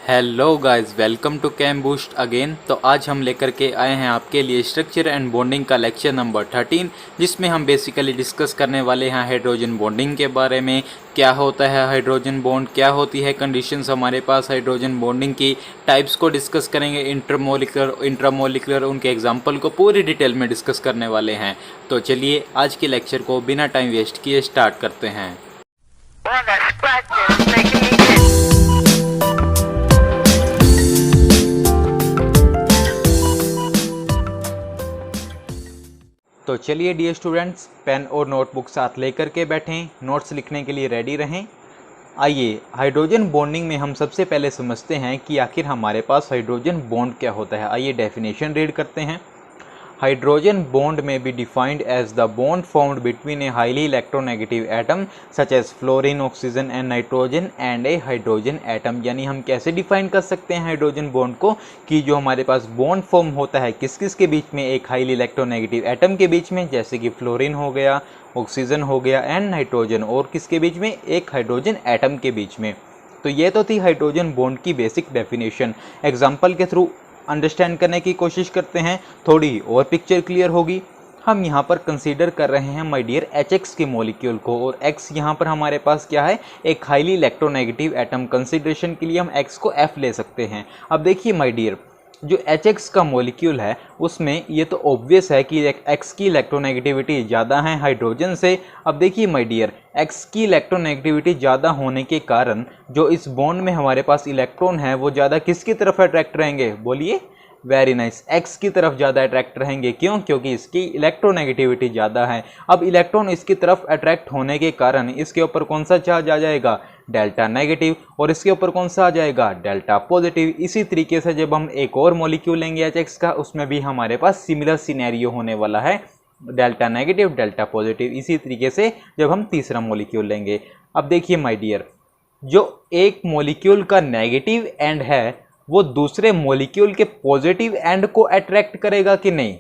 Hello guys, welcome to Chem Boost again. तो आज हम लेकर के आए हैं आपके लिए स्ट्रक्चर एंड बॉन्डिंग का लेक्चर नंबर 13, जिसमें हम बेसिकली डिस्कस करने वाले हैं हाइड्रोजन बॉन्डिंग के बारे में। क्या होता है हाइड्रोजन बॉन्ड, क्या होती है कंडीशंस हमारे पास हाइड्रोजन बॉन्डिंग की, टाइप्स को डिस्कस करेंगे, इंट्रामोलिकुलर उनके एग्जाम्पल को पूरी डिटेल में डिस्कस करने वाले हैं। तो चलिए आज के लेक्चर को बिना टाइम वेस्ट किए स्टार्ट करते हैं। तो चलिए डियर स्टूडेंट्स, पेन और नोटबुक साथ लेकर के बैठें, नोट्स लिखने के लिए रेडी रहें। आइए हाइड्रोजन बॉन्डिंग में हम सबसे पहले समझते हैं कि आखिर हमारे पास हाइड्रोजन बॉन्ड क्या होता है। आइए डेफिनेशन रीड करते हैं। हाइड्रोजन बॉन्ड में be defined as the bond formed between a highly electronegative atom such as fluorine, oxygen and nitrogen and a hydrogen atom. यानी हम कैसे डिफाइन कर सकते हैं हाइड्रोजन बॉन्ड को कि जो हमारे पास बॉन्ड फॉर्म होता है किस किस के बीच में, एक हाईली इलेक्ट्रोनेगेटिव एटम के बीच में जैसे कि फ्लोरीन हो गया, ऑक्सीजन हो गया एंड नाइट्रोजन, और किसके बीच में, एक हाइड्रोजन एटम के बीच में। तो ये तो थी हाइड्रोजन बॉन्ड की बेसिक डेफिनेशन। एग्जाम्पल के थ्रू अंडरस्टैंड करने की कोशिश करते हैं, थोड़ी और पिक्चर क्लियर होगी। हम यहाँ पर कंसीडर कर रहे हैं माय डियर HX के मॉलिक्यूल को, और X यहाँ पर हमारे पास क्या है, एक हाईली इलेक्ट्रोनेगेटिव एटम। कंसीडरेशन के लिए हम X को F ले सकते हैं। अब देखिए माय डियर, जो HX का मॉलिक्यूल है उसमें ये तो ऑब्वियस है कि X की इलेक्ट्रोनेगेटिविटी ज़्यादा है हाइड्रोजन से। अब देखिए माय डियर, X की इलेक्ट्रोनेगेटिविटी ज़्यादा होने के कारण जो इस बॉन्ड में हमारे पास इलेक्ट्रॉन है वो ज़्यादा किसकी तरफ अट्रैक्ट रहेंगे, बोलिए, वेरी नाइस, X की तरफ ज़्यादा अट्रैक्ट रहेंगे। क्यों? क्योंकि इसकी इलेक्ट्रोनेगेटिविटी ज़्यादा है। अब इलेक्ट्रॉन इसकी तरफ अट्रैक्ट होने के कारण इसके ऊपर कौन सा चार्ज आ जाएगा, डेल्टा नेगेटिव, और इसके ऊपर कौन सा आ जाएगा, डेल्टा पॉजिटिव। इसी तरीके से जब हम एक और मॉलिक्यूल लेंगे HX का, उसमें भी हमारे पास सिमिलर सिनेरियो होने वाला है, डेल्टा नेगेटिव डेल्टा पॉजिटिव। इसी तरीके से जब हम तीसरा मॉलिक्यूल लेंगे। अब देखिए माय डियर, जो एक मॉलिक्यूल का नेगेटिव एंड है वो दूसरे मॉलिक्यूल के पॉजिटिव एंड को अट्रैक्ट करेगा कि नहीं,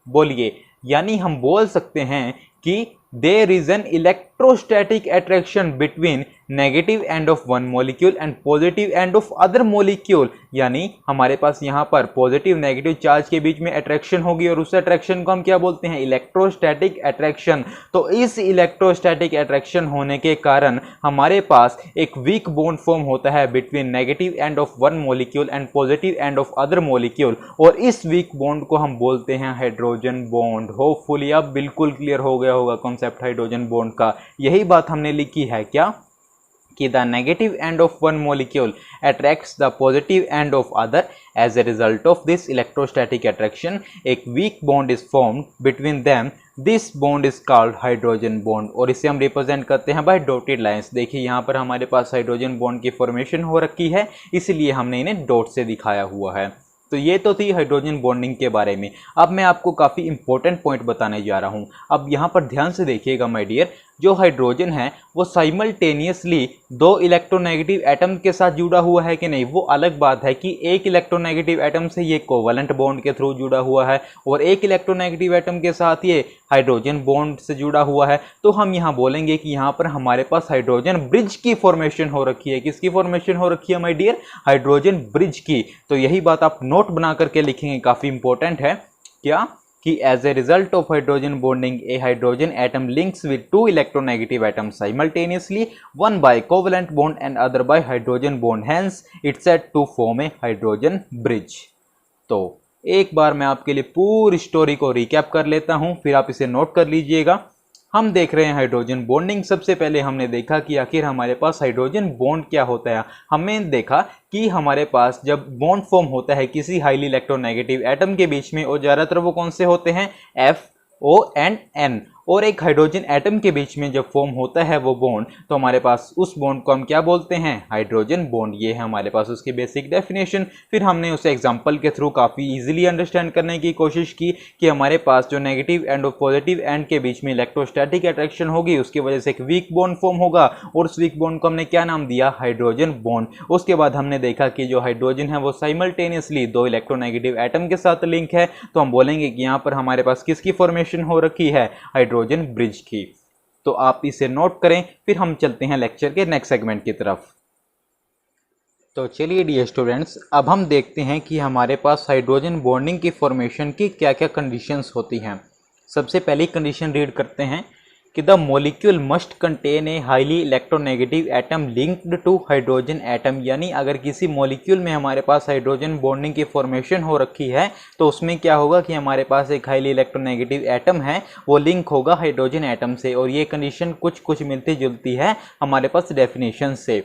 बोलिए। यानी हम बोल सकते हैं कि there is an electrostatic attraction between negative end of one molecule and positive end of other molecule. यानी हमारे पास यहाँ पर पॉजिटिव नेगेटिव चार्ज के बीच में अट्रैक्शन होगी, और उस अट्रैक्शन को हम क्या बोलते हैं, इलेक्ट्रोस्टैटिक अट्रैक्शन। तो इस इलेक्ट्रोस्टैटिक अट्रैक्शन होने के कारण हमारे पास एक वीक बॉन्ड फॉर्म होता है between negative end of one molecule and positive end of other molecule, और इस वीक बॉन्ड को हम बोलते हैं हाइड्रोजन बॉन्ड। होपफुली अब बिल्कुल क्लियर हो गया होगा कॉन्सेप्ट हाइड्रोजन बॉन्ड का। यही बात हमने लिखी है क्या, कि the negative end of one molecule attracts the positive end of other. As a result of this electrostatic attraction, एक weak bond is formed between them. This bond is called hydrogen bond, और इसे हम represent करते हैं bye dotted lines. देखिए यहाँ पर हमारे पास हाइड्रोजन बॉन्ड की फॉर्मेशन हो रखी है, इसलिए हमने इन्हें डॉट से दिखाया हुआ है। तो ये तो थी हाइड्रोजन बॉन्डिंग के बारे में। अब मैं आपको काफ़ी इंपॉर्टेंट पॉइंट बताने जा रहा हूँ। अब यहाँ पर ध्यान से देखिएगा माय डियर, जो हाइड्रोजन है वो साइमल्टेनियसली दो इलेक्ट्रोनेगेटिव एटम के साथ जुड़ा हुआ है कि नहीं। वो अलग बात है कि एक इलेक्ट्रोनेगेटिव एटम से ये कोवलेंट बॉन्ड के थ्रू जुड़ा हुआ है, और एक इलेक्ट्रोनेगेटिव एटम के साथ ये हाइड्रोजन बॉन्ड से जुड़ा हुआ है। तो हम यहाँ बोलेंगे कि यहाँ पर हमारे पास हाइड्रोजन ब्रिज की फॉर्मेशन हो रखी है। किसकी फॉर्मेशन हो रखी है माय डियर, हाइड्रोजन ब्रिज की। तो यही बात आप नोट बना करके लिखेंगे, काफ़ी इंपॉर्टेंट है। क्या कि as a result of hydrogen bonding a hydrogen atom links with two electronegative atoms simultaneously, one by covalent bond and other by hydrogen bond, hence it's said to form a hydrogen bridge. तो एक बार मैं आपके लिए पूरी story को recap कर लेता हूं, फिर आप इसे नोट कर लीजिएगा। हम देख रहे हैं हाइड्रोजन बॉन्डिंग। सबसे पहले हमने देखा कि आखिर हमारे पास हाइड्रोजन बॉन्ड क्या होता है। हमने देखा कि हमारे पास जब बॉन्ड फॉर्म होता है किसी हाईली इलेक्ट्रोनेगेटिव एटम के बीच में, और ज़्यादातर वो कौन से होते हैं, FO एंड N, और एक हाइड्रोजन एटम के बीच में जब फॉर्म होता है वो बॉन्ड, तो हमारे पास उस बॉन्ड को हम क्या बोलते हैं, हाइड्रोजन बॉन्ड। ये है हमारे पास उसकी बेसिक डेफिनेशन। फिर हमने उसे एग्जांपल के थ्रू काफ़ी इजीली अंडरस्टैंड करने की कोशिश की कि हमारे पास जो नेगेटिव एंड और पॉजिटिव एंड के बीच में इलेक्ट्रोस्टैटिक अट्रैक्शन होगी, उसकी वजह से एक वीक बॉन्ड फॉर्म होगा, और उस वीक बॉन्ड को हमने क्या नाम दिया, हाइड्रोजन बॉन्ड। उसके बाद हमने देखा कि जो हाइड्रोजन है वो साइमल्टेनियसली दो इलेक्ट्रोनेगेटिव एटम के साथ लिंक है, तो हम बोलेंगे कि यहाँ पर हमारे पास किसकी फॉर्मेशन हो रखी है, हाइड्रोजन ब्रिज की। तो आप इसे नोट करें, फिर हम चलते हैं लेक्चर के नेक्स्ट सेगमेंट की तरफ। तो चलिए डियर स्टूडेंट्स, अब हम देखते हैं कि हमारे पास हाइड्रोजन बॉन्डिंग की फॉर्मेशन की क्या क्या कंडीशंस होती हैं। सबसे पहली कंडीशन रीड करते हैं कि the molecule must contain a highly electronegative atom linked to hydrogen atom. यानी अगर किसी मॉलिक्यूल में हमारे पास हाइड्रोजन बॉन्डिंग की फॉर्मेशन हो रखी है तो उसमें क्या होगा कि हमारे पास एक हाईली इलेक्ट्रोनेगेटिव एटम है, वो लिंक होगा हाइड्रोजन एटम से। और ये कंडीशन कुछ मिलती जुलती है हमारे पास डेफिनेशन से।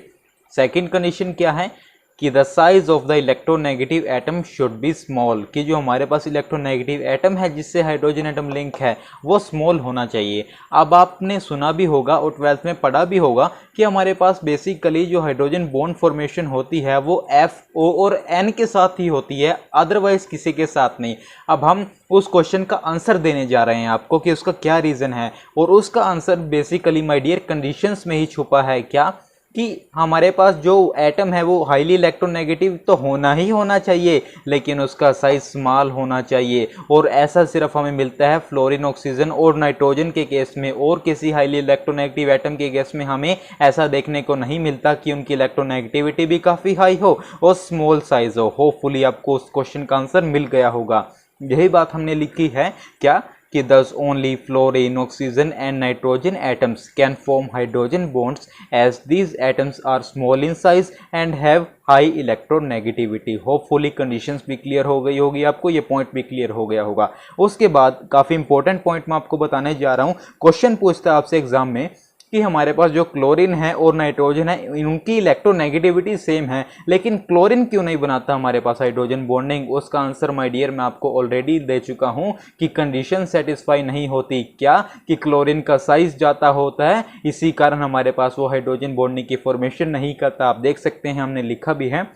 सेकेंड कंडीशन क्या है कि the size of the electronegative atom should be small, कि जो हमारे पास इलेक्ट्रोनेगेटिव एटम है जिससे हाइड्रोजन एटम लिंक है वो स्मॉल होना चाहिए। अब आपने सुना भी होगा और 12th में पढ़ा भी होगा कि हमारे पास बेसिकली जो हाइड्रोजन बॉन्ड फॉर्मेशन होती है वो एफ ओ और एन के साथ ही होती है, अदरवाइज किसी के साथ नहीं। अब हम उस क्वेश्चन का आंसर देने जा रहे हैं आपको कि उसका क्या रीज़न है, और उसका answer basically my dear conditions में ही छुपा है। क्या कि हमारे पास जो एटम है वो हाईली इलेक्ट्रोनेगेटिव तो होना ही होना चाहिए, लेकिन उसका साइज स्मॉल होना चाहिए। और ऐसा सिर्फ हमें मिलता है फ्लोरीन, ऑक्सीजन और नाइट्रोजन के केस में, और किसी हाईली इलेक्ट्रोनेगेटिव एटम के केस में हमें ऐसा देखने को नहीं मिलता कि उनकी इलेक्ट्रोनेगेटिविटी भी काफ़ी हाई हो और स्मॉल साइज हो। होपफुली आपको उस क्वेश्चन का आंसर मिल गया होगा। यही बात हमने लिखी है क्या कि thus only fluorine, oxygen and nitrogen atoms can form hydrogen bonds as these atoms are small in size and have high electronegativity। Hopefully conditions भी क्लियर हो गई होगी आपको, ये पॉइंट भी क्लियर हो गया होगा। उसके बाद काफ़ी इंपॉर्टेंट पॉइंट मैं आपको बताने जा रहा हूँ। क्वेश्चन पूछता है आपसे एग्जाम में कि हमारे पास जो क्लोरीन है और नाइट्रोजन है उनकी इलेक्ट्रोनेगेटिविटी सेम है, लेकिन क्लोरीन क्यों नहीं बनाता हमारे पास हाइड्रोजन बॉन्डिंग। उसका आंसर माय डियर मैं आपको ऑलरेडी दे चुका हूं कि कंडीशन सेटिस्फाई नहीं होती। क्या कि क्लोरीन का साइज ज़्यादा होता है, इसी कारण हमारे पास वो हाइड्रोजन बॉन्डिंग की फॉर्मेशन नहीं करता। आप देख सकते हैं हमने लिखा भी है,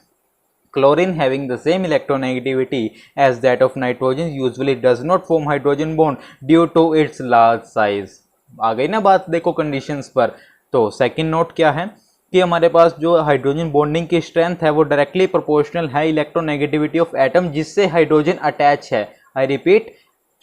chlorine having the same electronegativity as that of nitrogen usually does not form hydrogen bond due to its large size। आ गई ना बात, देखो कंडीशंस पर। तो सेकंड नोट क्या है कि हमारे पास जो हाइड्रोजन बॉन्डिंग की स्ट्रेंथ है वो डायरेक्टली प्रोपोर्शनल है इलेक्ट्रोनेगेटिविटी ऑफ एटम जिससे हाइड्रोजन अटैच है। आई रिपीट,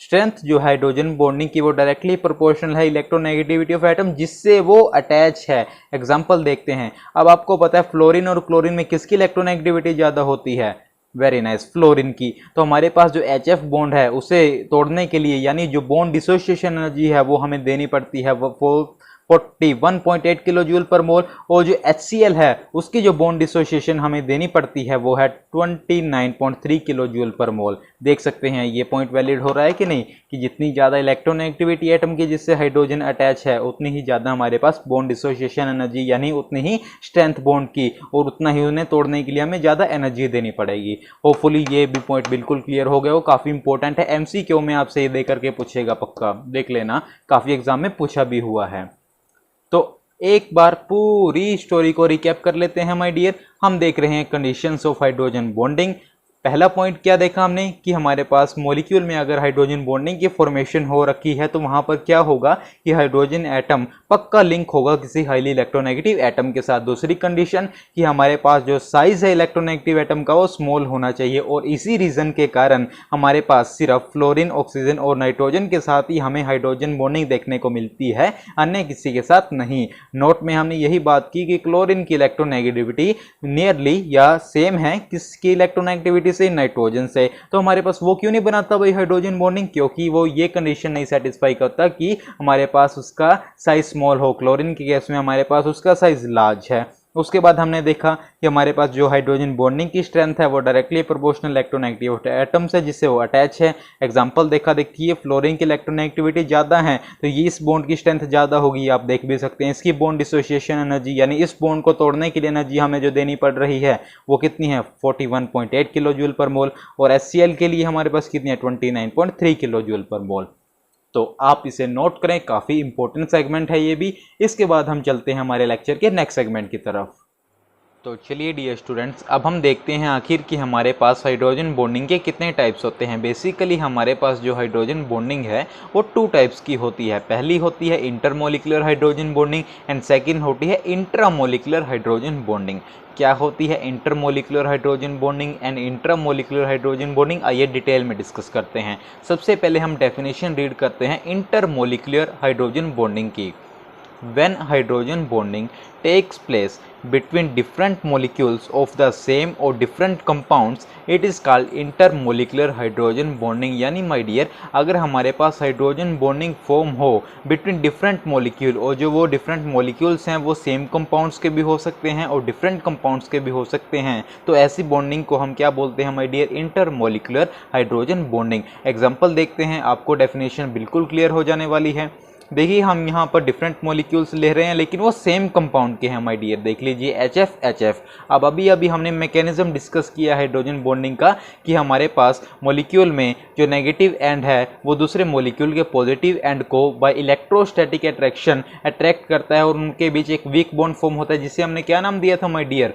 स्ट्रेंथ जो हाइड्रोजन बॉन्डिंग की वो डायरेक्टली प्रोपोर्शनल है इलेक्ट्रोनेगेटिविटी ऑफ एटम जिससे वो अटैच है। एग्जांपल देखते हैं। अब आपको पता है फ्लोरीन और क्लोरीन में किसकी इलेक्ट्रोनेगेटिविटी ज़्यादा होती है? वेरी नाइस, फ्लोरीन की। तो हमारे पास जो HF बॉन्ड है उसे तोड़ने के लिए यानी जो बॉन्ड डिसोसिएशन एनर्जी है वो हमें देनी पड़ती है वो 41.8 किलो जूल पर मोल, और जो HCl है उसकी जो बॉन्ड डिसोसिएशन हमें देनी पड़ती है वो है 29.3 किलो जूल पर मोल। देख सकते हैं ये पॉइंट वैलिड हो रहा है कि नहीं, कि जितनी ज़्यादा इलेक्ट्रोनेगेटिविटी एटम की जिससे हाइड्रोजन अटैच है उतनी ही ज़्यादा हमारे पास बॉन्ड डिसोसिएशन एनर्जी यानी उतनी ही स्ट्रेंथ बॉन्ड की, और उतना ही उन्हें तोड़ने के लिए हमें ज़्यादा एनर्जी देनी पड़ेगी। होपफुली ये भी पॉइंट बिल्कुल क्लियर हो गया हो, काफ़ी इंपॉर्टेंट है। MCQ में आपसे ये दे करके पूछेगा, पक्का देख लेना, काफ़ी एग्जाम में पूछा भी हुआ है। तो एक बार पूरी स्टोरी को रिकैप कर लेते हैं माय डियर। हम देख रहे हैं कंडीशंस ऑफ हाइड्रोजन बॉन्डिंग। पहला पॉइंट क्या देखा हमने कि हमारे पास मॉलिक्यूल में अगर हाइड्रोजन बॉन्डिंग की फॉर्मेशन हो रखी है तो वहाँ पर क्या होगा कि हाइड्रोजन एटम पक्का लिंक होगा किसी हाईली इलेक्ट्रोनेगेटिव एटम के साथ। दूसरी कंडीशन कि हमारे पास जो साइज है इलेक्ट्रोनेगेटिव एटम का वो स्मॉल होना चाहिए, और इसी रीज़न के कारण हमारे पास सिर्फ फ्लोरीन, ऑक्सीजन और नाइट्रोजन के साथ ही हमें हाइड्रोजन बॉन्डिंग देखने को मिलती है, अन्य किसी के साथ नहीं। नोट में हमने यही बात की कि क्लोरीन की इलेक्ट्रोनेगेटिविटी नियरली या सेम है किसकी इलेक्ट्रोनेगेटिविटी से? नाइट्रोजन से। तो हमारे पास वो क्यों नहीं बनाता भाई हाइड्रोजन बॉन्डिंग? क्योंकि वो ये कंडीशन नहीं सेटिस्फाई करता कि हमारे पास उसका साइज स्मॉल हो। क्लोरीन के केस में हमारे पास उसका साइज लार्ज है। उसके बाद हमने देखा कि हमारे पास जो हाइड्रोजन बॉन्डिंग की स्ट्रेंथ है वो डायरेक्टली प्रोपोर्शनल इलेक्ट्रोनेगेटिव एटम से जिससे वो अटैच है। एग्जांपल देखिए फ्लोरीन की इलेक्ट्रोनेगेटिविटी ज़्यादा है तो ये इस बॉन्ड की स्ट्रेंथ ज़्यादा होगी, आप देख भी सकते हैं। इसकी बॉन्ड डिसोसिएशन एनर्जी यानी इस बॉन्ड को तोड़ने के लिए एनर्जी हमें जो देनी पड़ रही है वो कितनी है? 41.8 किलो जूल पर मोल, और HCl के लिए हमारे पास कितनी है? 29.3 किलो जूल पर मोल। तो आप इसे नोट करें, काफ़ी इंपॉर्टेंट सेगमेंट है ये भी। इसके बाद हम चलते हैं हमारे लेक्चर के नेक्स्ट सेगमेंट की तरफ। तो चलिए डियर स्टूडेंट्स, अब हम देखते हैं आखिर कि हमारे पास हाइड्रोजन बॉन्डिंग के कितने टाइप्स होते हैं। बेसिकली हमारे पास जो हाइड्रोजन बॉन्डिंग है वो 2 टाइप्स की होती है। पहली होती है intermolecular hydrogen bonding and second होती है इंट्रामोलिकुलर हाइड्रोजन बॉन्डिंग। क्या होती है intermolecular hydrogen bonding and intramolecular hydrogen bonding? आइए डिटेल में डिस्कस करते हैं। सबसे पहले हम डेफिनेशन रीड करते हैं इंटरमोलिकुलर हाइड्रोजन बॉन्डिंग की। when hydrogen bonding takes place between different molecules of the same or different compounds, it is called intermolecular hydrogen bonding। यानी माय डियर, अगर हमारे पास हाइड्रोजन बॉन्डिंग फॉर्म हो बिटवीन डिफरेंट मॉलिक्यूल, और जो वो different molecules हैं वो सेम कंपाउंड्स के भी हो सकते हैं और डिफरेंट कंपाउंड्स के भी हो सकते हैं, तो ऐसी बॉन्डिंग को हम क्या बोलते हैं my dear? Intermolecular hydrogen bonding. Example देखते हैं, आपको डेफिनेशन बिल्कुल क्लियर हो जाने वाली है। देखिए हम यहाँ पर डिफरेंट मॉलिक्यूल्स ले रहे हैं लेकिन वो सेम कंपाउंड के हैं माय डियर। देख लीजिए HF। अब अभी हमने मैकेनिज्म डिस्कस किया हाइड्रोजन बॉन्डिंग का कि हमारे पास मॉलिक्यूल में जो नेगेटिव एंड है वो दूसरे मॉलिक्यूल के पॉजिटिव एंड को बाय इलेक्ट्रोस्टैटिक अट्रैक्शन अट्रैक्ट करता है और उनके बीच एक वीक बॉन्ड फॉर्म होता है जिसे हमने क्या नाम दिया था my dear?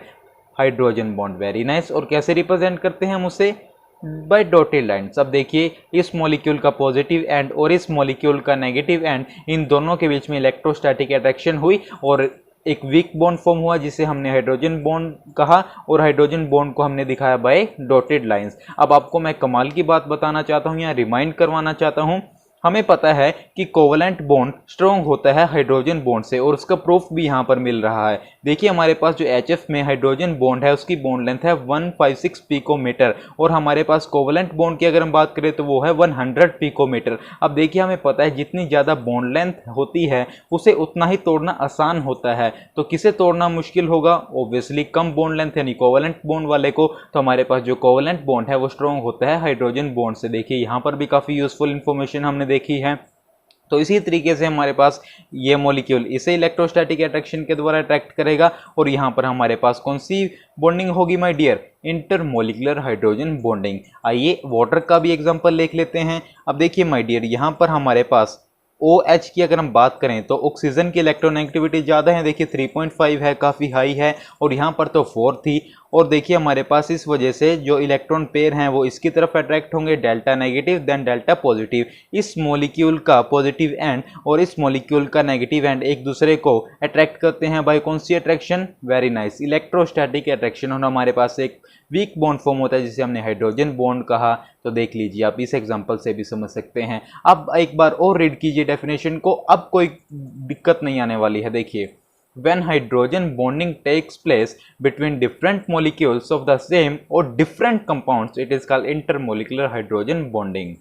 Hydrogen bond. Very nice. और कैसे रिप्रेजेंट करते हैं हम उसे? By dotted lines. अब देखिए इस मॉलिक्यूल का पॉजिटिव एंड और इस मॉलिक्यूल का नेगेटिव एंड, इन दोनों के बीच में इलेक्ट्रोस्टैटिक अट्रैक्शन हुई और एक वीक बॉन्ड फॉर्म हुआ जिसे हमने हाइड्रोजन बॉन्ड कहा, और हाइड्रोजन बॉन्ड को हमने दिखाया बाय डॉटेड लाइंस। अब आपको मैं कमाल की बात बताना चाहता हूँ या रिमाइंड करवाना चाहता हूँ, हमें पता है कि कोवलेंट बॉन्ड स्ट्रॉन्ग होता है हाइड्रोजन बॉन्ड से, और उसका प्रूफ भी यहाँ पर मिल रहा है। देखिए हमारे पास जो HF में हाइड्रोजन बॉन्ड है उसकी बॉन्ड लेंथ है 156 पिकोमीटर, और हमारे पास कोवलेंट बॉन्ड की अगर हम बात करें तो वो है 100 पिकोमीटर। अब देखिए हमें पता है जितनी ज़्यादा बॉन्ड लेंथ होती है उसे उतना ही तोड़ना आसान होता है, तो किसे तोड़ना मुश्किल होगा? ऑब्वियसली कम बॉन्ड लेंथ यानी कोवलेंट बॉन्ड वाले को। तो हमारे पास जो कोवलेंट बॉन्ड है वो स्ट्रॉन्ग होता है हाइड्रोजन बॉन्ड से। देखिए यहाँ पर भी काफ़ी यूजफुल इंफॉर्मेशन हमने देखी है। तो इसी तरीके से हमारे पास ये मॉलिक्यूल इसे इलेक्ट्रोस्टैटिक अट्रैक्शन के द्वारा अट्रैक्ट करेगा, और यहाँ पर हमारे पास कौन सी बॉन्डिंग होगी my dear? Intermolecular hydrogen bonding. आइए वाटर का भी एग्जांपल देख लेते हैं। अब देखिए माय डियर, यहाँ पर हमारे पास OH की अगर हम बात करें तो ऑक्सीजन की इलेक्ट्रोनेगेटिविटी ज़्यादा है, देखिए 3.5 है, काफ़ी हाई है, और यहाँ पर तो 4 थी। और देखिए हमारे पास इस वजह से जो इलेक्ट्रॉन पेयर हैं वो इसकी तरफ अट्रैक्ट होंगे, delta negative then delta positive. इस मॉलिक्यूल का पॉजिटिव एंड और इस मॉलिक्यूल का नेगेटिव एंड एक दूसरे को अट्रैक्ट करते हैं बाय कौन सी attraction? Very nice, electrostatic attraction. और हमारे पास एक वीक बॉन्ड फॉर्म होता है जिसे हमने हाइड्रोजन बॉन्ड कहा। तो देख लीजिए आप इस एग्जांपल से भी समझ सकते हैं। अब एक बार और रीड कीजिए डेफिनेशन को, अब कोई दिक्कत नहीं आने वाली है। देखिए, when hydrogen bonding takes place between different molecules of the same or different compounds, it is called intermolecular hydrogen bonding।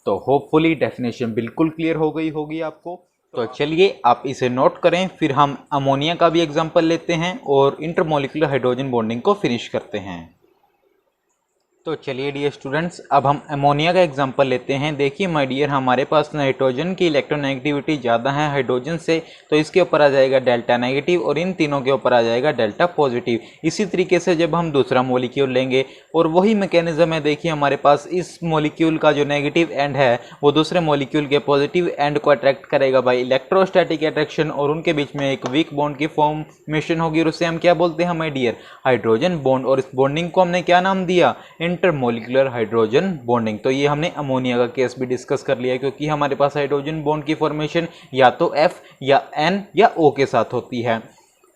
तो होपफुली डेफिनेशन बिल्कुल क्लियर हो गई होगी आपको। तो चलिए आप इसे नोट करें, फिर हम अमोनिया का भी एग्जांपल लेते हैं और इंटरमोलिकुलर हाइड्रोजन बॉन्डिंग को फिनिश करते हैं। तो चलिए डियर स्टूडेंट्स, अब हम अमोनिया का एग्जांपल लेते हैं। देखिए माय डियर, हमारे पास नाइट्रोजन की इलेक्ट्रोनेगेटिविटी ज़्यादा है हाइड्रोजन से, तो इसके ऊपर आ जाएगा डेल्टा नेगेटिव और इन तीनों के ऊपर आ जाएगा डेल्टा पॉजिटिव। इसी तरीके से जब हम दूसरा मॉलिक्यूल लेंगे और वही मैकेनिज्म है, देखिए हमारे पास इस मॉलिक्यूल का जो नेगेटिव एंड है वो दूसरे मॉलिक्यूल के पॉजिटिव एंड को अट्रैक्ट करेगा बाय इलेक्ट्रोस्टैटिक अट्रैक्शन, और उनके बीच में एक वीक बॉन्ड की फॉर्मेशन होगी और उसे हम क्या बोलते हैं माय डियर? Hydrogen bond. और इस बॉन्डिंग को हमने क्या नाम दिया? Intermolecular hydrogen bonding. तो ये हमने अमोनिया का केस भी डिस्कस कर लिया, क्योंकि हमारे पास हाइड्रोजन बॉन्ड की फॉर्मेशन या तो F या N या O के साथ होती है।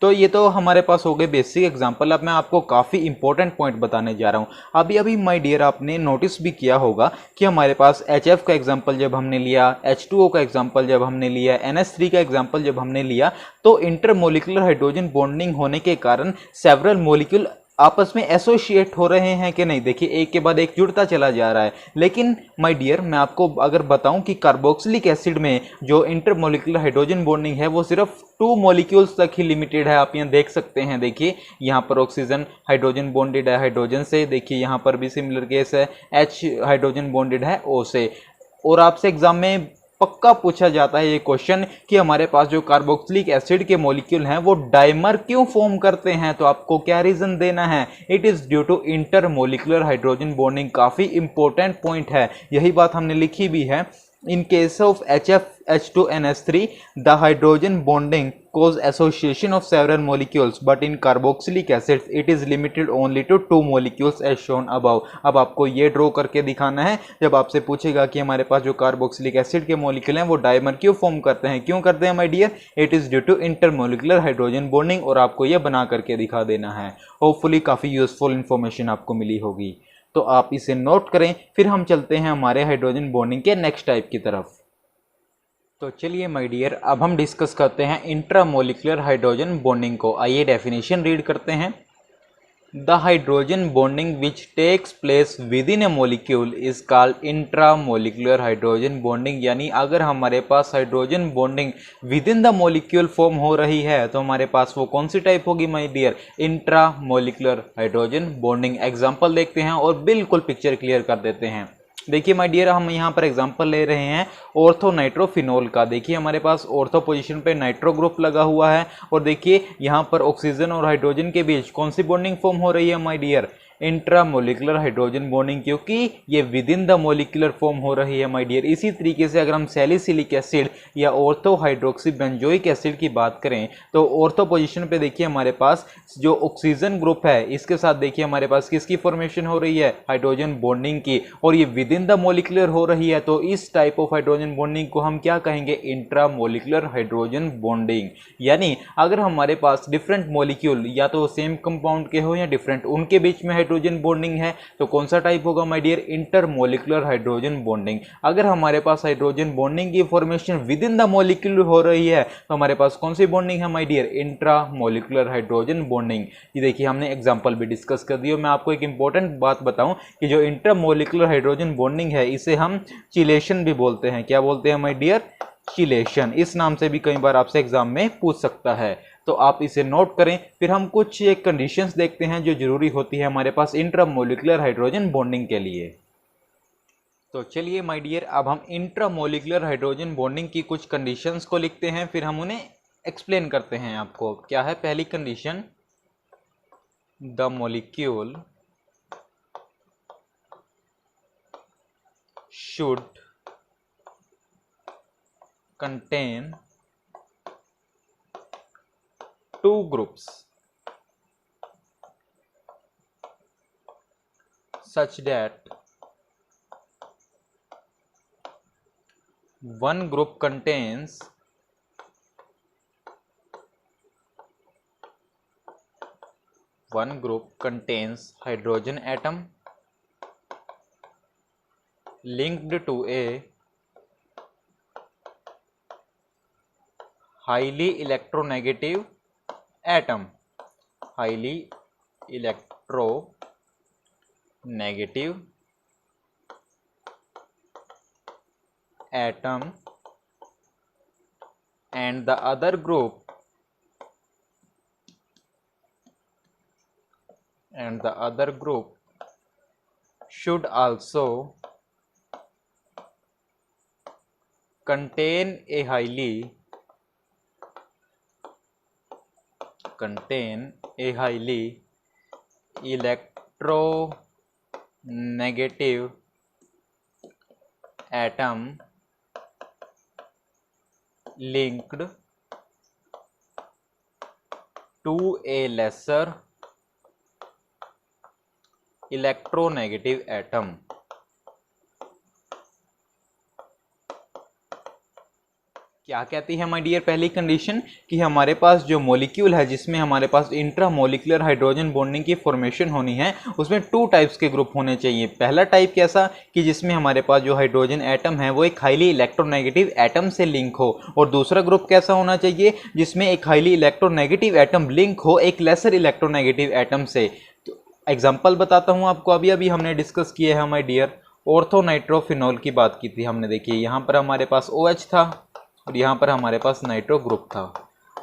तो ये तो हमारे पास हो गए बेसिक एग्जांपल। अब मैं आपको काफ़ी इंपॉर्टेंट पॉइंट बताने जा रहा हूँ। अभी माय डियर आपने नोटिस भी किया होगा कि हमारे पास HF का एग्जांपल जब हमने लिया, H2O का एग्जांपल जब हमने लिया, NH3 का एग्जांपल जब हमने लिया, तो इंटरमोलिकुलर हाइड्रोजन बॉन्डिंग होने के कारण सेवरल मॉलिक्यूल आपस में एसोसिएट हो रहे हैं कि नहीं। देखिए एक के बाद एक जुड़ता चला जा रहा है। लेकिन माय डियर, मैं आपको अगर बताऊं कि कार्बोक्सिलिक एसिड में जो इंटरमोलिकुलर हाइड्रोजन बॉन्डिंग है वो सिर्फ 2 मॉलिक्यूल्स तक ही लिमिटेड है। आप यहाँ देख सकते हैं, देखिए यहाँ पर ऑक्सीजन हाइड्रोजन बॉन्डेड है हाइड्रोजन से, देखिए यहाँ पर भी सिमिलर केस है, H हाइड्रोजन बॉन्डेड है O से। और आपसे एग्जाम में पक्का पूछा जाता है ये क्वेश्चन कि हमारे पास जो कार्बोक्सिलिक एसिड के मॉलिक्यूल हैं वो डाइमर क्यों फॉर्म करते हैं, तो आपको क्या रीजन देना है? It is due to intermolecular hydrogen bonding. काफी इंपॉर्टेंट पॉइंट है, यही बात हमने लिखी भी है। In case of HF H2NH3, the hydrogen bonding cause association of several molecules, but in carboxylic acids it is limited only to 2 molecules as shown above। अब आपको ये ड्रॉ करके दिखाना है जब आपसे पूछेगा कि हमारे पास जो कार्बोक्सिलिक एसिड के मॉलिक्यूल हैं वो डाइमर क्यों फॉर्म करते हैं, क्यों करते हैं my dear? It is due to intermolecular hydrogen bonding, और आपको ये बना करके दिखा देना है। होपफुली काफ़ी यूजफुल इंफॉर्मेशन आपको मिली होगी, तो आप इसे नोट करें। फिर हम चलते हैं हमारे हाइड्रोजन बॉन्डिंग के नेक्स्ट टाइप की तरफ। तो चलिए माय डियर, अब हम डिस्कस करते हैं इंट्रामोलिकुलर हाइड्रोजन बॉन्डिंग को। आइए डेफिनेशन रीड करते हैं। The hydrogen bonding which takes place within a molecule is called intramolecular hydrogen bonding. यानी अगर हमारे पास hydrogen bonding within the molecule form हो रही है तो हमारे पास वो कौन सी टाइप होगी my dear? Intramolecular hydrogen bonding. Example देखते हैं और बिल्कुल पिक्चर क्लियर कर देते हैं। देखिए माय डियर, हम यहाँ पर एग्जांपल ले रहे हैं ऑर्थो नाइट्रोफिनोल का। देखिए हमारे पास ऑर्थो पोजीशन पे नाइट्रो ग्रुप लगा हुआ है और देखिए यहाँ पर ऑक्सीजन और हाइड्रोजन के बीच कौन सी बॉन्डिंग फॉर्म हो रही है my dear? Intramolecular hydrogen bonding, क्योंकि ये within the molecular form हो रही है माय डियर। इसी तरीके से अगर हम सैलिसिलिक एसिड या ऑर्थो हाइड्रोक्सी बेंजोइक एसिड की बात करें तो ऑर्थो पोजीशन पे देखिए हमारे पास जो ऑक्सीजन ग्रुप है इसके साथ देखिए हमारे पास किसकी फॉर्मेशन हो रही है? हाइड्रोजन बॉन्डिंग की। और ये विद इन द मोलिकुलर हो रही है तो इस टाइप ऑफ हाइड्रोजन बॉन्डिंग को हम क्या कहेंगे? Intramolecular hydrogen bonding. यानी अगर हमारे पास डिफरेंट मोलिक्यूल या तो सेम कंपाउंड के हो या डिफरेंट, उनके बीच में हाइड्रोजन बॉन्डिंग है तो कौन सा टाइप होगा my dear? Intermolecular hydrogen bonding. अगर हमारे पास हाइड्रोजन बॉन्डिंग की formation within the molecule हो रही है तो हमारे पास कौन सी बॉन्डिंग है my dear? Intramolecular hydrogen bonding. ये देखिए हमने एग्जांपल भी डिस्कस कर दी। मैं आपको एक इंपॉर्टेंट बात बताऊं कि जो इंटरमोलिकुलर हाइड्रोजन बॉन्डिंग है इसे हम चिलेशन भी बोलते हैं। क्या बोलते हैं माय डियर? चिलेशन। इस नाम से भी कई बार आपसे एग्जाम में पूछ सकता है, तो आप इसे नोट करें। फिर हम कुछ एक कंडीशंस देखते हैं जो जरूरी होती है हमारे पास इंट्रामोलिकुलर हाइड्रोजन बॉन्डिंग के लिए। तो चलिए माय डियर, अब हम इंट्रामोलिकुलर हाइड्रोजन बॉन्डिंग की कुछ कंडीशंस को लिखते हैं, फिर हम उन्हें एक्सप्लेन करते हैं आपको। क्या है पहली condition? The molecule should contain two groups such that one group contains hydrogen atom linked to a highly electronegative atom and the other group should also contain a highly electronegative atom linked to a lesser electronegative atom। क्या कहती है my dear पहली condition? कि हमारे पास जो molecule है जिसमें हमारे पास इंट्रामोलिकुलर हाइड्रोजन बॉन्डिंग की फॉर्मेशन होनी है उसमें टू टाइप्स के ग्रुप होने चाहिए। पहला टाइप कैसा? कि जिसमें हमारे पास जो हाइड्रोजन एटम है वो एक हाईली इलेक्ट्रोनेगेटिव एटम से लिंक हो। और दूसरा ग्रुप कैसा होना चाहिए? जिसमें एक हाईली इलेक्ट्रोनेगेटिव एटम लिंक हो एक लेसर इलेक्ट्रोनेगेटिव एटम से। तो एग्जाम्पल बताता हूँ आपको। अभी अभी हमने डिस्कस किया है माय डियर, ऑर्थो नाइट्रोफिनोल की बात की थी हमने। देखिए यहाँ पर हमारे पास OH था और यहाँ पर हमारे पास नाइट्रो ग्रुप था।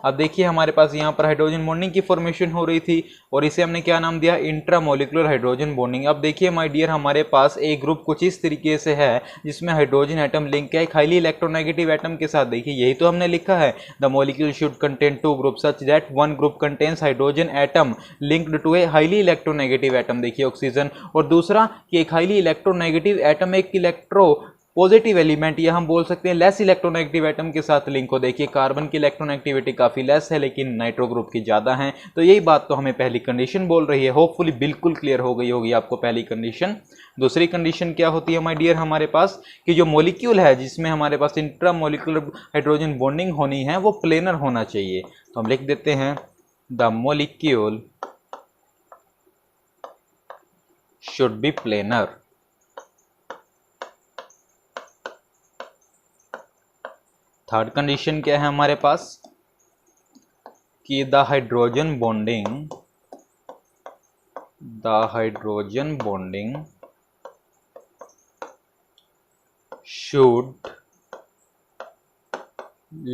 अब देखिए हमारे पास यहाँ पर हाइड्रोजन बॉन्डिंग की फॉर्मेशन हो रही थी और इसे हमने क्या नाम दिया? Intramolecular hydrogen bonding. अब देखिए माय डियर, हमारे पास एक ग्रुप कुछ इस तरीके से है जिसमें हाइड्रोजन एटम लिंक है एक हाईली इलेक्ट्रोनेगेटिव एटम के साथ। देखिए यही तो हमने लिखा है, the molecule should contain two group such that one group contains hydrogen atom linked to a highly electronegative atom. देखिए ऑक्सीजन, और दूसरा कि एक हाईली इलेक्ट्रोनेगेटिव एटम एक इलेक्ट्रो पॉजिटिव एलिमेंट या हम बोल सकते हैं लेस इलेक्ट्रोनेगेटिव एटम के साथ लिंक हो। देखिए कार्बन की इलेक्ट्रोनेगेटिविटी काफ़ी लेस है लेकिन नाइट्रो ग्रुप की ज़्यादा है। तो यही बात तो हमें पहली कंडीशन बोल रही है। होपफुली बिल्कुल क्लियर हो गई होगी आपको पहली कंडीशन। दूसरी कंडीशन क्या होती है माय डियर हमारे पास? कि जो मॉलिक्यूल है जिसमें हमारे पास इंट्रामोलिकुलर हाइड्रोजन बॉन्डिंग होनी है वो प्लेनर होना चाहिए। तो हम लिख देते हैं, the molecule should be planar. Third condition क्या है हमारे पास कि the hydrogen bonding should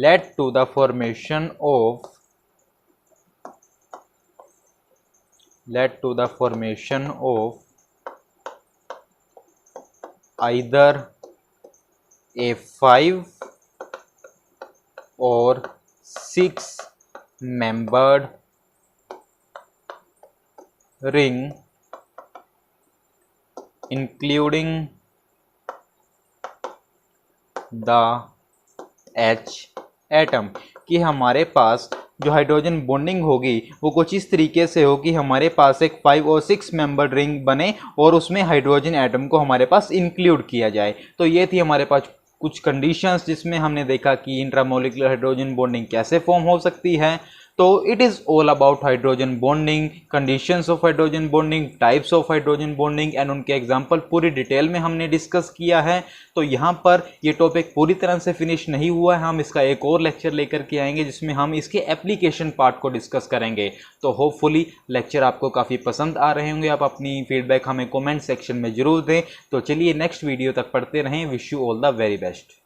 lead to the formation of either a 5 or 6 membered ring including the H atom, कि हमारे पास जो हाइड्रोजन बॉन्डिंग होगी वो कुछ इस तरीके से हो कि हमारे पास एक 5 और 6 मेंबर रिंग बने और उसमें हाइड्रोजन एटम को हमारे पास इंक्लूड किया जाए। तो ये थी हमारे पास कुछ कंडीशंस जिसमें हमने देखा कि इंट्रामोलिकुलर हाइड्रोजन बॉन्डिंग कैसे फॉर्म हो सकती है। तो it is all about hydrogen bonding, conditions of hydrogen bonding, types of hydrogen bonding and उनके एग्जांपल पूरी डिटेल में हमने डिस्कस किया है। तो यहाँ पर ये टॉपिक पूरी तरह से फिनिश नहीं हुआ है, हम इसका एक और लेक्चर लेकर के आएंगे जिसमें हम इसके एप्लीकेशन पार्ट को डिस्कस करेंगे। तो होपफुली लेक्चर आपको काफ़ी पसंद आ रहे होंगे। आप अपनी फीडबैक हमें कॉमेंट सेक्शन में ज़रूर दें। तो चलिए नेक्स्ट वीडियो तक पढ़ते रहें। Wish you all the very best.